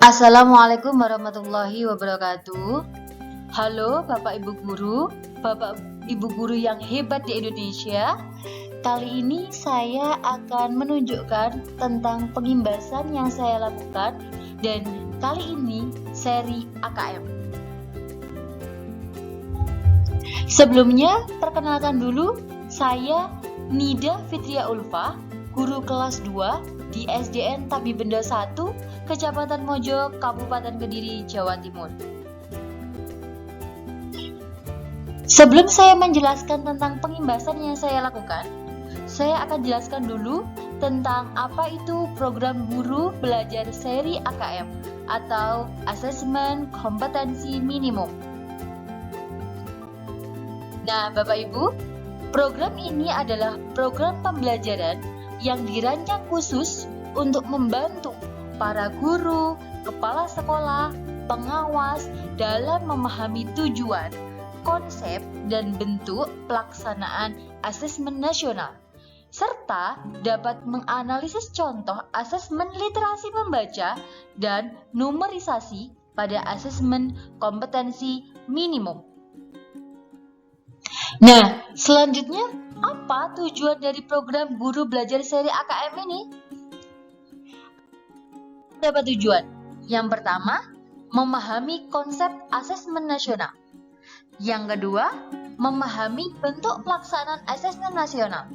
Assalamualaikum warahmatullahi wabarakatuh. Halo Bapak Ibu Guru, Bapak Ibu Guru yang hebat di Indonesia. Kali ini saya akan menunjukkan tentang pengimbasan yang saya lakukan dan kali ini seri AKM. Sebelumnya, perkenalkan dulu, saya Nida Fitria Ulfa, guru kelas 2 di SDN Tabibenda 1, Kecamatan Mojo, Kabupaten Kediri, Jawa Timur. Sebelum saya menjelaskan tentang pengimbasan yang saya lakukan, saya akan jelaskan dulu tentang apa itu program guru belajar seri AKM atau Asesmen Kompetensi Minimum. Nah, Bapak Ibu, program ini adalah program pembelajaran yang dirancang khusus untuk membantu para guru, kepala sekolah, pengawas dalam memahami tujuan, konsep, dan bentuk pelaksanaan asesmen nasional, serta dapat menganalisis contoh asesmen literasi membaca dan numerisasi pada asesmen kompetensi minimum. Nah, selanjutnya, apa tujuan dari program guru belajar seri AKM ini? Ada tujuan. Yang pertama, memahami konsep asesmen nasional. Yang kedua, memahami bentuk pelaksanaan asesmen nasional.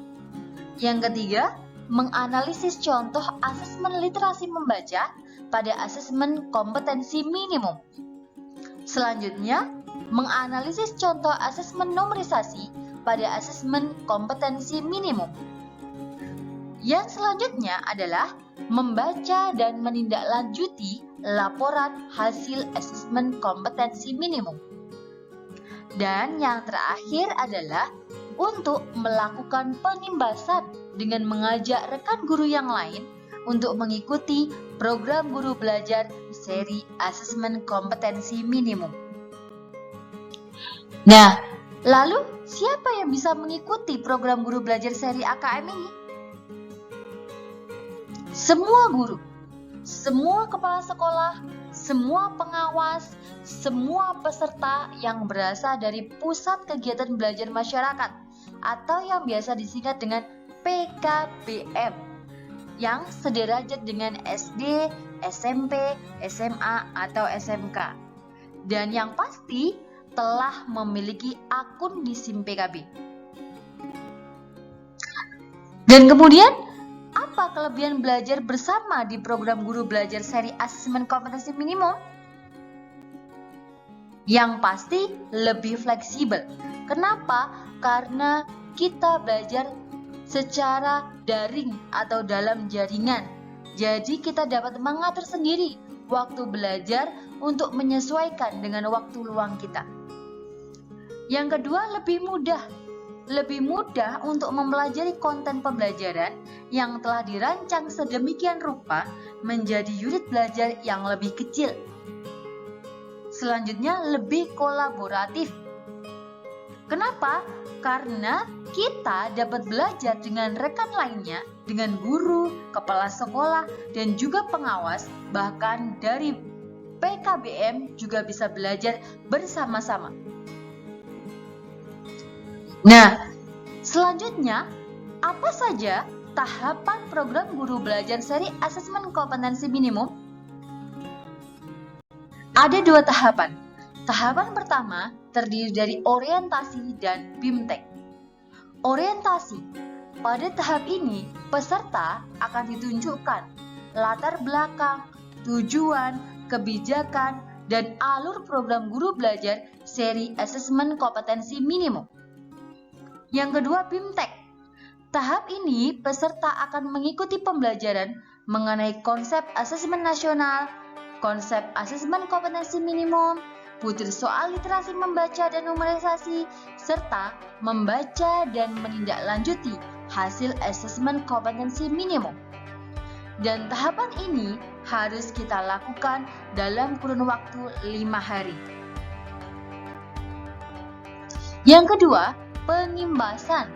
Yang ketiga, menganalisis contoh asesmen literasi membaca pada asesmen kompetensi minimum. Selanjutnya, menganalisis contoh asesmen numerisasi pada asesmen kompetensi minimum. Yang selanjutnya adalah membaca dan menindaklanjuti laporan hasil asesmen kompetensi minimum. Dan yang terakhir adalah untuk melakukan pengimbasan dengan mengajak rekan guru yang lain untuk mengikuti program guru belajar seri asesmen kompetensi minimum. Nah, lalu siapa yang bisa mengikuti program guru belajar seri AKM ini? Semua guru, semua kepala sekolah, semua pengawas, semua peserta yang berasal dari Pusat Kegiatan Belajar Masyarakat atau yang biasa disingkat dengan PKBM, yang sederajat dengan SD, SMP, SMA, atau SMK. Dan yang pasti telah memiliki akun di SIM PKB. Dan kemudian, apa kelebihan belajar bersama di program guru belajar seri asesmen kompetensi minimum? Yang pasti lebih fleksibel. Kenapa? Karena kita belajar secara daring atau dalam jaringan. Jadi kita dapat mengatur sendiri waktu belajar untuk menyesuaikan dengan waktu luang kita. Yang kedua, lebih mudah untuk mempelajari konten pembelajaran yang telah dirancang sedemikian rupa menjadi unit belajar yang lebih kecil. Selanjutnya, lebih kolaboratif. Kenapa? Karena kita dapat belajar dengan rekan lainnya, dengan guru, kepala sekolah, dan juga pengawas, bahkan dari PKBM juga bisa belajar bersama-sama. Nah, selanjutnya, apa saja tahapan program guru belajar seri asesmen kompetensi minimum? Ada 2 tahapan. Tahapan pertama terdiri dari orientasi dan BIMTEK. Orientasi. Pada tahap ini, peserta akan ditunjukkan latar belakang, tujuan, kebijakan, dan alur program guru belajar seri asesmen kompetensi minimum. Yang kedua, BIMTEK. Tahap ini, peserta akan mengikuti pembelajaran mengenai konsep asesmen nasional, konsep asesmen kompetensi minimum, butir soal literasi membaca dan numerisasi, serta membaca dan menindaklanjuti hasil asesmen kompetensi minimum. Dan tahapan ini harus kita lakukan dalam kurun waktu 5 hari. Yang kedua, pengimbasan.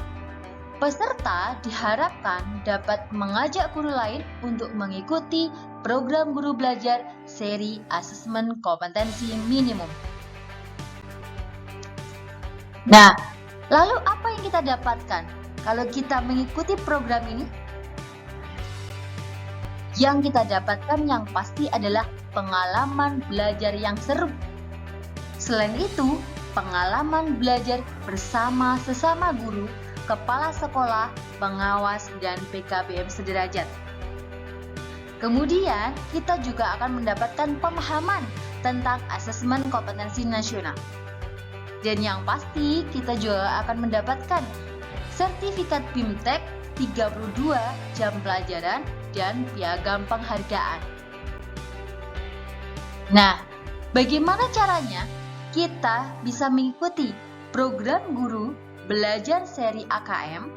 Peserta diharapkan dapat mengajak guru lain untuk mengikuti program guru belajar seri asesmen kompetensi minimum. Nah, lalu apa yang kita dapatkan kalau kita mengikuti program ini? Yang kita dapatkan yang pasti adalah pengalaman belajar yang seru. Selain itu, pengalaman belajar bersama sesama guru, kepala sekolah, pengawas, dan PKBM sederajat. Kemudian, kita juga akan mendapatkan pemahaman tentang asesmen kompetensi nasional. Dan yang pasti, kita juga akan mendapatkan sertifikat BIMTEK, 32 jam pelajaran, dan piagam penghargaan. Nah, bagaimana caranya kita bisa mengikuti program guru belajar seri AKM?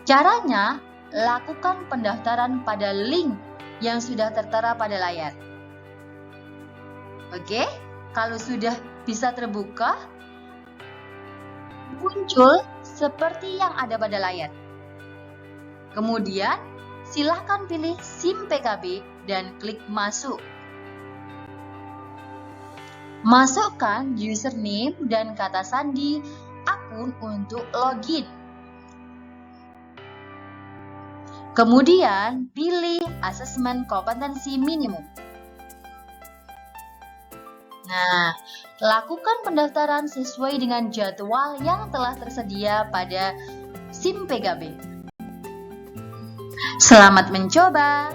Caranya, lakukan pendaftaran pada link yang sudah tertera pada layar. Oke, kalau sudah bisa terbuka, muncul seperti yang ada pada layar. Kemudian, silahkan pilih SIM PKB dan klik masuk. Masukkan username dan kata sandi akun untuk login. Kemudian, pilih asesmen kompetensi minimum. Nah, lakukan pendaftaran sesuai dengan jadwal yang telah tersedia pada SIM PKB. Selamat mencoba!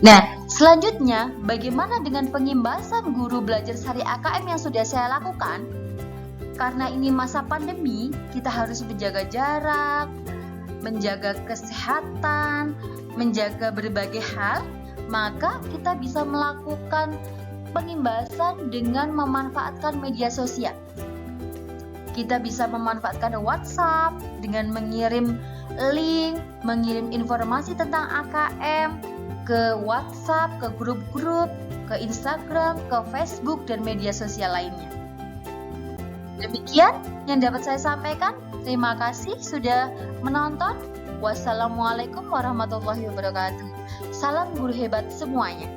Nah, selanjutnya, bagaimana dengan pengimbasan guru belajar seri AKM yang sudah saya lakukan? Karena ini masa pandemi, kita harus menjaga jarak, menjaga kesehatan, menjaga berbagai hal, maka kita bisa melakukan pengimbasan dengan memanfaatkan media sosial. Kita bisa memanfaatkan WhatsApp dengan mengirim link, mengirim informasi tentang AKM ke WhatsApp, ke grup-grup, ke Instagram, ke Facebook, dan media sosial lainnya. Demikian yang dapat saya sampaikan. Terima kasih sudah menonton. Wassalamualaikum warahmatullahi wabarakatuh. Salam guru hebat semuanya.